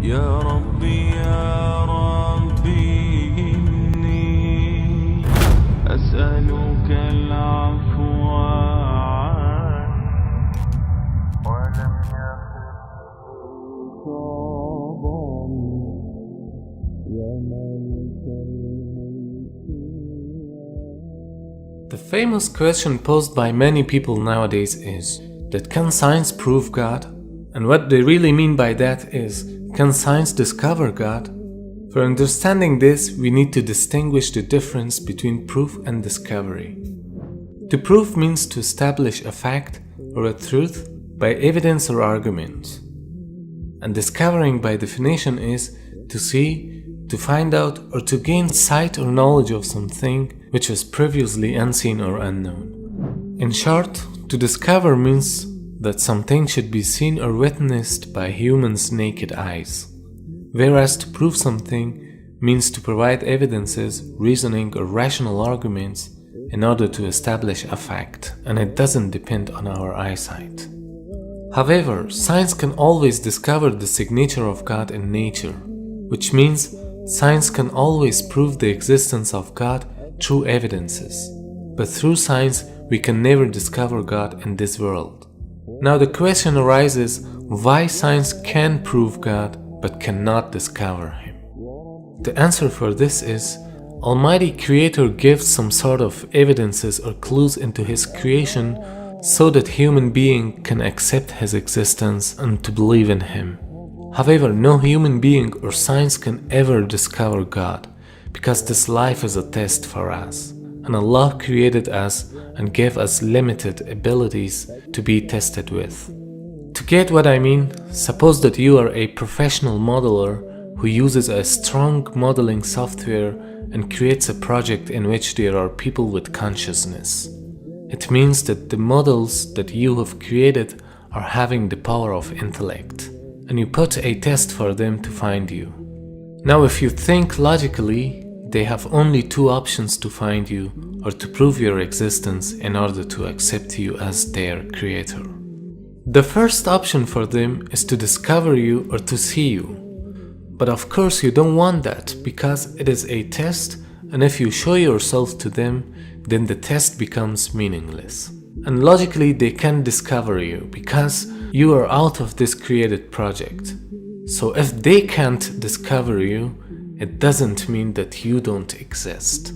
يا ربي يا ربي إني أسألك العفو عني ولم يخف يا مالك الملك. The famous question posed by many people nowadays is that can science prove God? And what they really mean by that is, can science discover God? For understanding this, we need to distinguish the difference between proof and discovery. To prove means to establish a fact or a truth by evidence or argument. And discovering by definition is to see, to find out, or to gain sight or knowledge of something which was previously unseen or unknown. In short, to discover means that something should be seen or witnessed by humans' naked eyes, whereas to prove something means to provide evidences, reasoning, or rational arguments in order to establish a fact, and it doesn't depend on our eyesight. However, science can always discover the signature of God in nature, which means science can always prove the existence of God through evidences, but through science we can never discover God in this world. Now the question arises, why science can prove God but cannot discover Him? The answer for this is, Almighty Creator gives some sort of evidences or clues into His creation so that human being can accept His existence and to believe in Him. However, no human being or science can ever discover God, because this life is a test for us, and Allah created us and gave us limited abilities to be tested with. To get what I mean, suppose that you are a professional modeler who uses a strong modeling software and creates a project in which there are people with consciousness. It means that the models that you have created are having the power of intellect, and you put a test for them to find you. Now if you think logically, they have only two options to find you or to prove your existence in order to accept you as their creator. The first option for them is to discover you or to see you. But of course you don't want that, because it is a test, and if you show yourself to them, then the test becomes meaningless. And logically they can't discover you, because you are out of this created project. So if they can't discover you, it doesn't mean that you don't exist.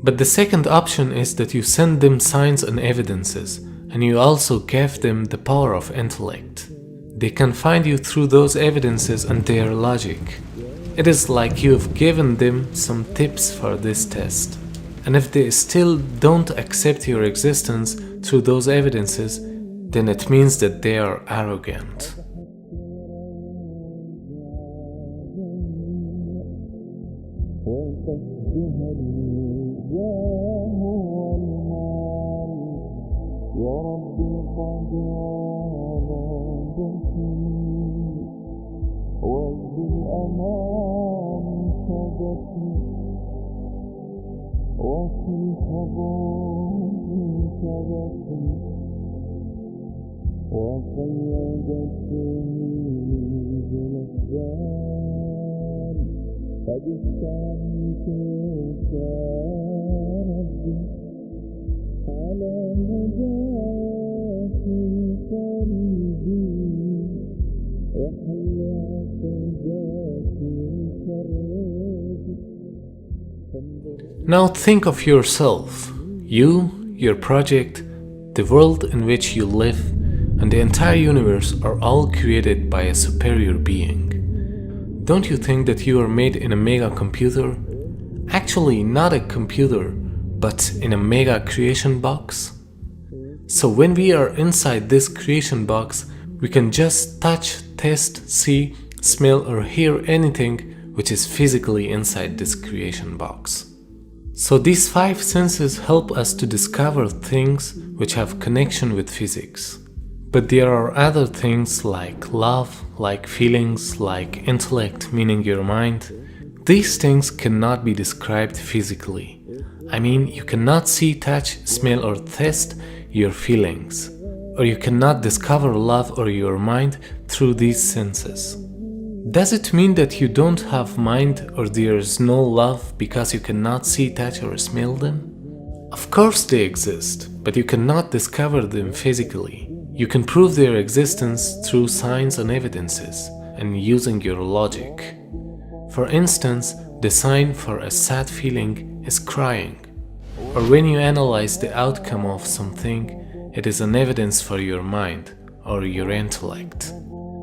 But the second option is that you send them signs and evidences, and you also give them the power of intellect. They can find you through those evidences and their logic. It is like you have given them some tips for this test. And if they still don't accept your existence through those evidences, then it means that they are arrogant. Now think of yourself, you, your project, the world in which you live, and the entire universe are all created by a superior being. Don't you think that you are made in a mega computer? Actually, not a computer, but in a mega creation box? So when we are inside this creation box, we can just touch, taste, see, smell, or hear anything which is physically inside this creation box. So these 5 senses help us to discover things which have connection with physics. But there are other things like love, like feelings, like intellect, meaning your mind. These things cannot be described physically. I mean, you cannot see, touch, smell, or taste your feelings. Or you cannot discover love or your mind through these senses. Does it mean that you don't have mind or there is no love because you cannot see, touch, or smell them? Of course they exist, but you cannot discover them physically. You can prove their existence through signs and evidences and using your logic. For instance, the sign for a sad feeling is crying. Or when you analyze the outcome of something, it is an evidence for your mind or your intellect.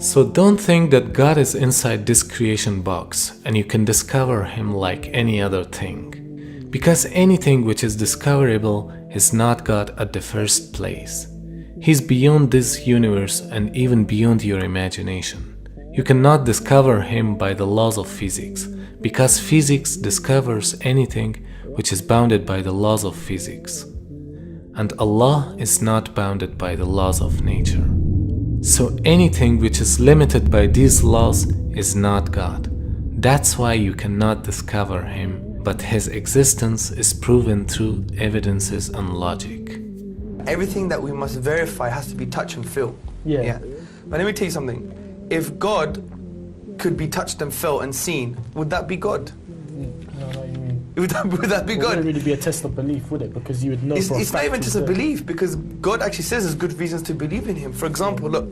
So don't think that God is inside this creation box and you can discover Him like any other thing. Because anything which is discoverable is not God at the first place. He's beyond this universe and even beyond your imagination. You cannot discover Him by the laws of physics, because physics discovers anything which is bounded by the laws of physics. And Allah is not bounded by the laws of nature. So anything which is limited by these laws is not God. That's why you cannot discover Him, but His existence is proven through evidences and logic. Everything that we must verify has to be touch and feel. Yeah. But let me tell you something. If God could be touched and felt and seen, would that be God? No, what you mean. Would that be It God? wouldn't really be a test of belief, would it? Because you would know for a It's not fact even he's just a there. belief, because God actually says there's good reasons to believe in Him. For example, look,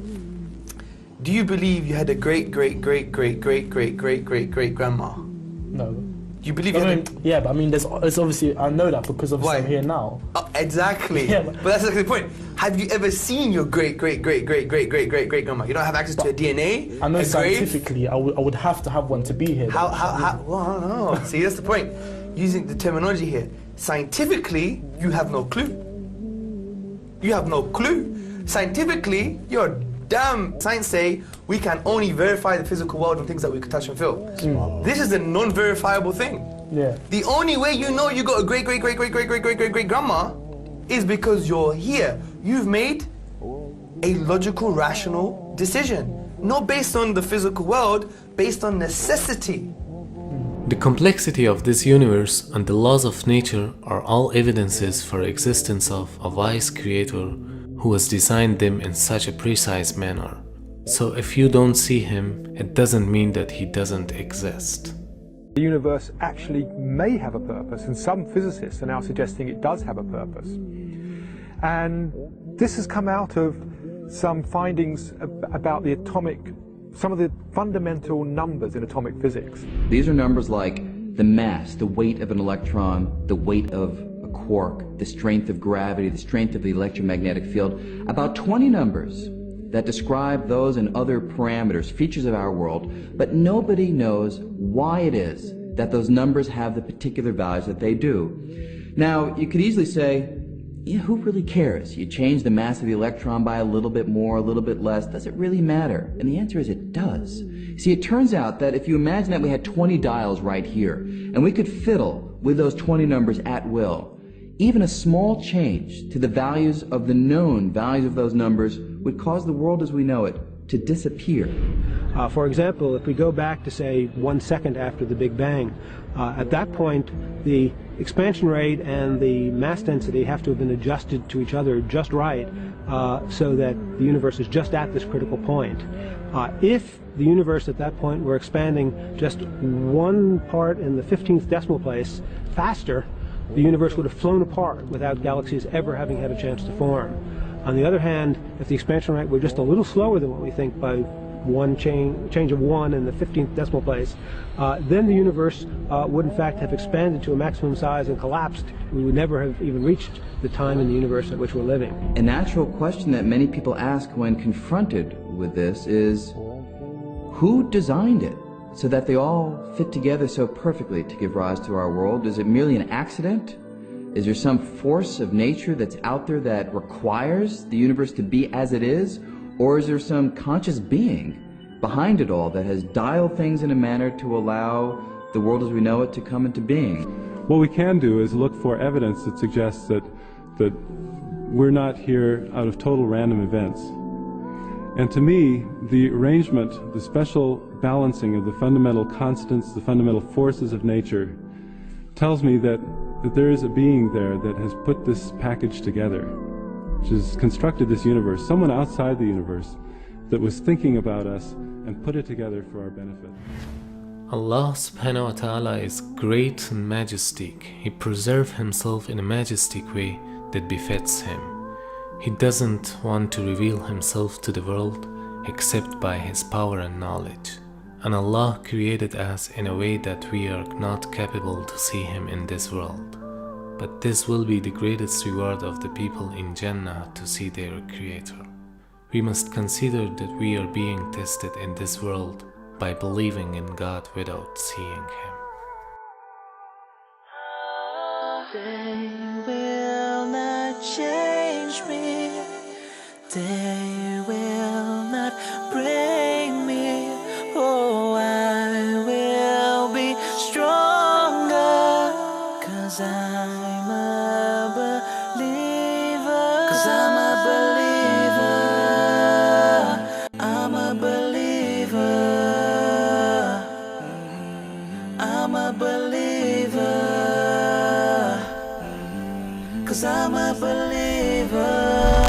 do you believe you had a great grandma? No. Do you believe you I had mean, yeah, but I mean, there's obviously, I know that because obviously Why? I'm here now. Exactly. Yeah, but that's exactly the point. Have you ever seen your great grandma? You don't have access to her DNA. I know her grave? scientifically I would have to have one to be here. Well, I don't know. See, that's the point. Using the terminology here. Scientifically, you have no clue. You have no clue. Scientifically, you're damn. Science say we can only verify the physical world on things that we can touch and feel. This is a non-verifiable thing. Yeah. The only way you know you got a great grandma is because you're here. You've made a logical, rational decision. Not based on the physical world, based on necessity. The complexity of this universe and the laws of nature are all evidences for existence of a wise creator who has designed them in such a precise manner. So if you don't see Him, it doesn't mean that He doesn't exist. The universe actually may have a purpose, and some physicists are now suggesting it does have a purpose. And this has come out of some findings about the some of the fundamental numbers in atomic physics. These are numbers like the mass, the weight of an electron, the weight of a quark, the strength of gravity, the strength of the electromagnetic field. About 20 numbers that describe those and other parameters, features of our world, but nobody knows why it is that those numbers have the particular values that they do. Now, you could easily say, yeah, who really cares? You change the mass of the electron by a little bit more, a little bit less. Does it really matter? And the answer is it does. See, it turns out that if you imagine that we had 20 dials right here, and we could fiddle with those 20 numbers at will, even a small change to the values of the known values of those numbers would cause the world as we know it to disappear. For example, if we go back to, say, 1 second after the Big Bang, at that point, the expansion rate and the mass density have to have been adjusted to each other just right so that the universe is just at this critical point. If the universe at that point were expanding just 1 part in the 15th decimal place faster, the universe would have flown apart without galaxies ever having had a chance to form. On the other hand, if the expansion rate were just a little slower than what we think by one change of 1 in the 15th decimal place, then the universe would in fact have expanded to a maximum size and collapsed. We would never have even reached the time in the universe at which we're living. A natural question that many people ask when confronted with this is, who designed it so that they all fit together so perfectly to give rise to our world? Is it merely an accident? Is there some force of nature that's out there that requires the universe to be as it is? Or is there some conscious being behind it all that has dialed things in a manner to allow the world as we know it to come into being? What we can do is look for evidence that suggests that we're not here out of total random events. And to me, the arrangement, the special balancing of the fundamental constants, the fundamental forces of nature, tells me that there is a being there that has put this package together, which has constructed this universe, someone outside the universe that was thinking about us and put it together for our benefit. Allah subhanahu wa ta'ala is great and majestic. He preserves himself in a majestic way that befits him. He doesn't want to reveal himself to the world except by his power and knowledge. And Allah created us in a way that we are not capable to see him in this world. But this will be the greatest reward of the people in Jannah to see their Creator. We must consider that we are being tested in this world by believing in God without seeing Him. They will not change me. They will not break me. Oh, I will be stronger. 'Cause I'm a believer. 'Cause I'm a believer. I'm a believer. I'm a believer. 'Cause I'm a believer.